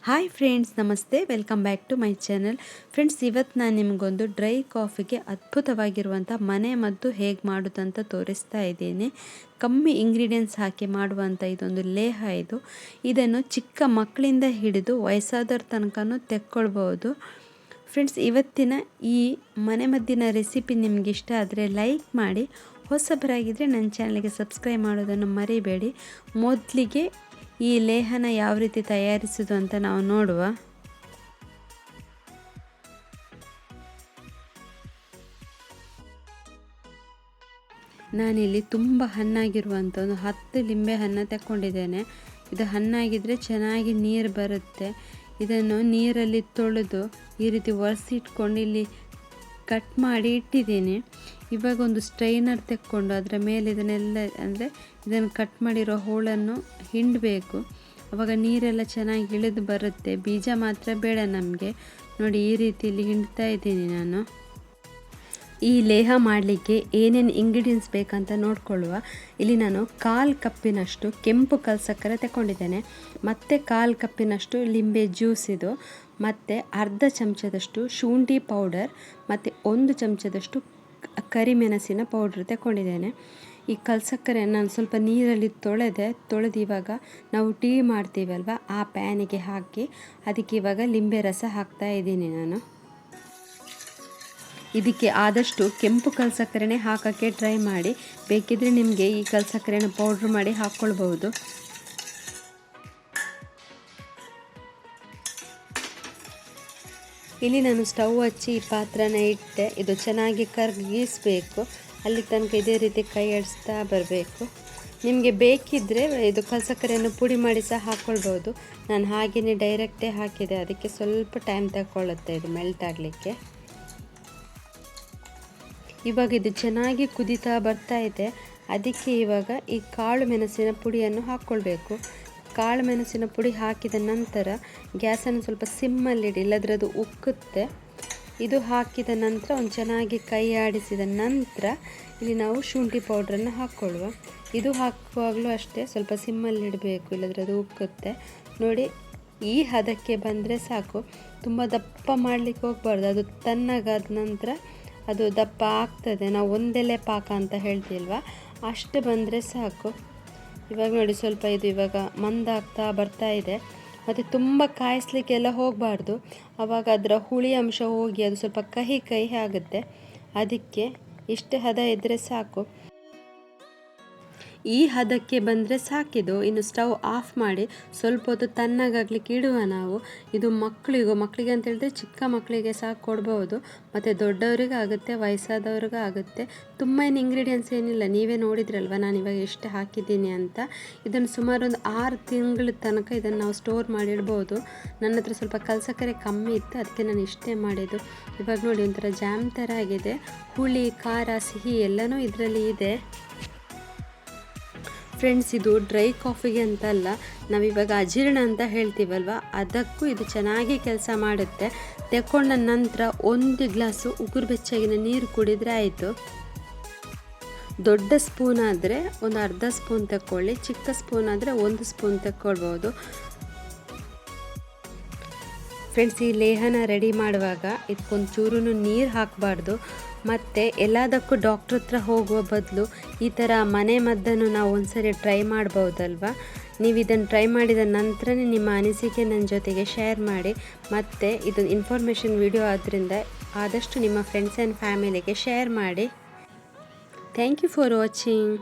Hi friends, ನಮಸ್ತೆ. Welcome back to my channel. Friends, ಇವತ್ತು ನಾನು ನಿಮಗೊಂದು ಡ್ರೈ ಕಾಫಿಗೆ ಅದ್ಭುತವಾಗಿರುವಂಥ ಮನೆ ಮದ್ದು ಹೇಗೆ ಮಾಡೋದಂತ ತೋರಿಸ್ತಾ ಇದ್ದೀನಿ. ಕಮ್ಮಿ ಇಂಗ್ರೀಡಿಯೆಂಟ್ಸ್ ಹಾಕಿ ಮಾಡುವಂಥ ಇದೊಂದು ಲೇಹ. ಇದನ್ನು ಚಿಕ್ಕ ಮಕ್ಕಳಿಂದ ಹಿಡಿದು ವಯಸ್ಸಾದವ್ರ ತನಕನೂ ತೆಕ್ಕೊಳ್ಬೋದು. ಫ್ರೆಂಡ್ಸ್, ಇವತ್ತಿನ ಈ ಮನೆ ಮದ್ದಿನ ರೆಸಿಪಿ ನಿಮ್ಗೆ ಇಷ್ಟ ಆದರೆ ಲೈಕ್ ಮಾಡಿ, ಹೊಸಬರಾಗಿದ್ದರೆ ನನ್ನ ಚಾನಲ್ಗೆ ಸಬ್ಸ್ಕ್ರೈಬ್ ಮಾಡೋದನ್ನು ಮರಿಬೇಡಿ. ಮೊದಲಿಗೆ ಈ ಲೇಹನ ಯಾವ ರೀತಿ ತಯಾರಿಸೋದು ಅಂತ ನಾವು ನೋಡುವ. ನಾನಿಲ್ಲಿ ತುಂಬ ಹಣ್ಣಾಗಿರುವಂಥ ಒಂದು 10 ಲಿಂಬೆ ಹಣ್ಣು ತಗೊಂಡಿದ್ದೇನೆ. ಇದು ಹಣ್ಣಾಗಿದ್ದರೆ ಚೆನ್ನಾಗಿ ನೀರು ಬರುತ್ತೆ. ಇದನ್ನು ನೀರಲ್ಲಿ ತೊಳೆದು ಈ ರೀತಿ ಒರೆಸಿಟ್ಕೊಂಡು ಇಲ್ಲಿ ಕಟ್ ಮಾಡಿ ಇಟ್ಟಿದ್ದೀನಿ. ಇವಾಗ ಒಂದು ಸ್ಟ್ರೈನರ್ ತೆಕ್ಕೊಂಡು ಅದರ ಮೇಲೆ ಇದನ್ನು ಕಟ್ ಮಾಡಿರೋ ಹೋಳನ್ನು ಹಿಂಡಬೇಕು. ಆವಾಗ ನೀರೆಲ್ಲ ಚೆನ್ನಾಗಿ ಇಳಿದು ಬರುತ್ತೆ. ಬೀಜ ಮಾತ್ರ ಬೇಡ ನಮಗೆ. ನೋಡಿ, ಈ ರೀತಿಯಲ್ಲಿ ಹಿಂಡ್ತಾ ಇದ್ದೀನಿ ನಾನು. ಈ ಲೇಹ ಮಾಡಲಿಕ್ಕೆ ಏನೇನು ಇಂಗ್ರೀಡಿಯೆಂಟ್ಸ್ ಬೇಕಂತ ನೋಡ್ಕೊಳ್ಳುವ. ಇಲ್ಲಿ ನಾನು 1/4 ಕಪ್ಪಿನಷ್ಟು ಕೆಂಪು ಕಲ್ಸಕ್ಕರೆ ತಗೊಂಡಿದ್ದೇನೆ, ಮತ್ತು 1/4 ಕಪ್ಪಿನಷ್ಟು ಲಿಂಬೆ ಜ್ಯೂಸ್ ಇದು, ಮತ್ತು ಅರ್ಧ ಚಮಚದಷ್ಟು ಶುಂಠಿ ಪೌಡರ್, ಮತ್ತು 1 ಚಮಚದಷ್ಟು ಕರಿಮೆಣಸಿನ ಪೌಡ್ರ್ ತಗೊಂಡಿದ್ದೇನೆ. ಈ ಕಲ್ಸಕ್ಕರೆ ನಾನು ಸ್ವಲ್ಪ ನೀರಲ್ಲಿ ತೊಳೆದು ಇವಾಗ ನಾವು ಟೀ ಮಾಡ್ತೀವಲ್ವ ಆ ಪ್ಯಾನಿಗೆ ಹಾಕಿ ಅದಕ್ಕೆ ಇವಾಗ ಲಿಂಬೆ ರಸ ಹಾಕ್ತಾ ಇದ್ದೀನಿ ನಾನು. ಇದಕ್ಕೆ ಆದಷ್ಟು ಕೆಂಪು ಕಲ್ಸಕ್ಕರೆನೇ ಹಾಕೋಕ್ಕೆ ಟ್ರೈ ಮಾಡಿ. ಬೇಕಿದ್ರೆ ನಿಮಗೆ ಈ ಕಲ್ಸಕ್ಕರೆನ ಪೌಡ್ರ್ ಮಾಡಿ ಹಾಕ್ಕೊಳ್ಬಹುದು. ಇಲ್ಲಿ ನಾನು ಸ್ಟವ್ ಹಚ್ಚಿ ಈ ಪಾತ್ರನ ಇಟ್ಟೆ. ಇದು ಚೆನ್ನಾಗಿ ಕರಗಿಸಬೇಕು. ಅಲ್ಲಿ ತನಕ ಇದೇ ರೀತಿ ಕೈ ಆಡಿಸ್ತಾ ಬರಬೇಕು. ನಿಮಗೆ ಬೇಕಿದ್ದರೆ ಇದು ಕಲ್ಸಕ್ಕರೆಯನ್ನು ಪುಡಿ ಮಾಡಿ ಸಹ ಹಾಕ್ಕೊಳ್ಬೋದು. ನಾನು ಹಾಗೆಯೇ ಡೈರೆಕ್ಟೇ ಹಾಕಿದೆ, ಅದಕ್ಕೆ ಸ್ವಲ್ಪ ಟೈಮ್ ತಗೊಳ್ಳುತ್ತೆ ಇದು ಮೆಲ್ಟ್ ಆಗಲಿಕ್ಕೆ. ಇವಾಗ ಇದು ಚೆನ್ನಾಗಿ ಕುದೀತಾ ಬರ್ತಾ ಇದೆ. ಅದಕ್ಕೆ ಇವಾಗ ಈ ಕಾಳು ಮೆಣಸಿನ ಪುಡಿಯನ್ನು ಹಾಕ್ಕೊಳ್ಬೇಕು. ಕಾಳು ಮೆಣಸಿನ ಪುಡಿ ಹಾಕಿದ ನಂತರ ಗ್ಯಾಸನ್ನು ಸ್ವಲ್ಪ ಸಿಮ್ಮಲ್ಲಿಡಿ, ಇಲ್ಲದ್ರೆ ಅದು ಉಕ್ಕುತ್ತೆ. ಇದು ಹಾಕಿದ ನಂತರ ಒಂದು ಚೆನ್ನಾಗಿ ಕೈ ಆಡಿಸಿದ ನಂತರ ಇಲ್ಲಿ ನಾವು ಶುಂಠಿ ಪೌಡ್ರನ್ನು ಹಾಕ್ಕೊಳ್ಳುವ. ಇದು ಹಾಕುವಾಗಲೂ ಅಷ್ಟೇ ಸ್ವಲ್ಪ ಸಿಮ್ಮಲ್ಲಿಡಬೇಕು, ಇಲ್ಲದ್ರೆ ಅದು ಉಕ್ಕುತ್ತೆ. ನೋಡಿ, ಈ ಹದಕ್ಕೆ ಬಂದರೆ ಸಾಕು. ತುಂಬ ದಪ್ಪ ಮಾಡಲಿಕ್ಕೆ ಹೋಗಬಾರ್ದು. ಅದು ತಣ್ಣಗಾದ ನಂತರ ಅದು ದಪ್ಪ ಆಗ್ತದೆ. ನಾವು ಒಂದೆಲೆ ಪಾಕ ಅಂತ ಹೇಳ್ತೀಲ್ವ, ಅಷ್ಟು ಬಂದರೆ ಸಾಕು. ಇವಾಗ ನೋಡಿ, ಸ್ವಲ್ಪ ಇದು ಇವಾಗ ಮಂದಾಗ್ತಾ ಬರ್ತಾ ಇದೆ. ಮತ್ತು ತುಂಬ ಕಾಯಿಸ್ಲಿಕ್ಕೆಲ್ಲ ಹೋಗಬಾರ್ದು. ಆವಾಗ ಅದರ ಹುಳಿ ಅಂಶ ಹೋಗಿ ಅದು ಸ್ವಲ್ಪ ಕಹಿ ಆಗುತ್ತೆ. ಅದಕ್ಕೆ ಇಷ್ಟು ಹದ ಇದ್ದರೆ ಸಾಕು. ಈ ಹದಕ್ಕೆ ಬಂದರೆ ಸಾಕಿದು. ಇನ್ನು ಸ್ಟವ್ ಆಫ್ ಮಾಡಿ ಸ್ವಲ್ಪ ಹೊತ್ತು ತಣ್ಣಗಾಗಲಿಕ್ಕೆ ಇಡುವ ನಾವು. ಇದು ಮಕ್ಕಳಿಗೆ ಅಂತ ಹೇಳಿದ್ರೆ ಚಿಕ್ಕ ಮಕ್ಕಳಿಗೆ ಸಹ ಕೊಡ್ಬೋದು, ಮತ್ತು ದೊಡ್ಡವರಿಗೆ ಆಗುತ್ತೆ, ವಯಸ್ಸಾದವ್ರಿಗೆ ಆಗುತ್ತೆ. ತುಂಬ ಏನು ಇಂಗ್ರೀಡಿಯೆಂಟ್ಸ್ ಏನಿಲ್ಲ, ನೀವೇ ನೋಡಿದ್ರಲ್ವ ನಾನು ಇವಾಗ ಎಷ್ಟು ಹಾಕಿದ್ದೀನಿ ಅಂತ. ಇದನ್ನು ಸುಮಾರು ಒಂದು 6 ತಿಂಗಳ ತನಕ ಇದನ್ನು ನಾವು ಸ್ಟೋರ್ ಮಾಡಿಡ್ಬೋದು. ನನ್ನ ಹತ್ರ ಸ್ವಲ್ಪ ಕಲ್ಸಕ್ಕರೆ ಕಮ್ಮಿ ಇತ್ತು, ಅದಕ್ಕೆ ನಾನು ಇಷ್ಟೇ ಮಾಡಿದ್ದು. ಇವಾಗ ನೋಡಿ, ಒಂಥರ ಜಾಮ್ ಥರ ಆಗಿದೆ. ಹುಳಿ, ಖಾರ, ಸಿಹಿ ಎಲ್ಲನೂ ಇದರಲ್ಲಿ ಇದೆ. ಫ್ರೆಂಡ್ಸ್, ಇದು ಡ್ರೈ ಕಾಫಿಗೆ ಅಂತ ಅಲ್ಲ, ನಾವಿವಾಗ ಅಜೀರ್ಣ ಅಂತ ಹೇಳ್ತೀವಲ್ವ ಅದಕ್ಕೂ ಇದು ಚೆನ್ನಾಗಿ ಕೆಲಸ ಮಾಡುತ್ತೆ. ತೆಕ್ಕೊಂಡ ನಂತರ 1 ಗ್ಲಾಸು ಉಗುರು ಬೆಚ್ಚಗಿನ ನೀರು ಕುಡಿದ್ರೆ ಆಯಿತು. ದೊಡ್ಡ ಸ್ಪೂನ್ ಆದರೆ ಒಂದು ಅರ್ಧ ಸ್ಪೂನ್ ತಗೊಳ್ಳಿ, ಚಿಕ್ಕ ಸ್ಪೂನ್ ಆದರೆ 1 ಸ್ಪೂನ್ ತಗೊಳ್ಬೋದು. ಫ್ರೆಂಡ್ಸ್, ಈ ಲೇಹನ ರೆಡಿ ಮಾಡುವಾಗ ಇದಕ್ಕೊಂದು ಚೂರು ನೀರು ಹಾಕಬಾರ್ದು. ಮತ್ತು ಎಲ್ಲದಕ್ಕೂ ಡಾಕ್ಟ್ರ್ ಹತ್ರ ಹೋಗುವ ಬದಲು ಈ ಥರ ಮನೆ ಮದ್ದನ್ನು ನಾವು ಒಂದ್ಸರಿ ಟ್ರೈ ಮಾಡ್ಬೋದಲ್ವ. ನೀವು ಇದನ್ನು ಟ್ರೈ ಮಾಡಿದ ನಂತರನೇ ನಿಮ್ಮ ಅನಿಸಿಕೆ ನನ್ನ ಜೊತೆಗೆ ಶೇರ್ ಮಾಡಿ. ಮತ್ತು ಇದು ಇನ್ಫಾರ್ಮೇಷನ್ ವಿಡಿಯೋ ಆದ್ದರಿಂದ ಆದಷ್ಟು ನಿಮ್ಮ ಫ್ರೆಂಡ್ಸ್ ಆ್ಯಂಡ್ ಫ್ಯಾಮಿಲಿಗೆ ಶೇರ್ ಮಾಡಿ. Thank you for watching.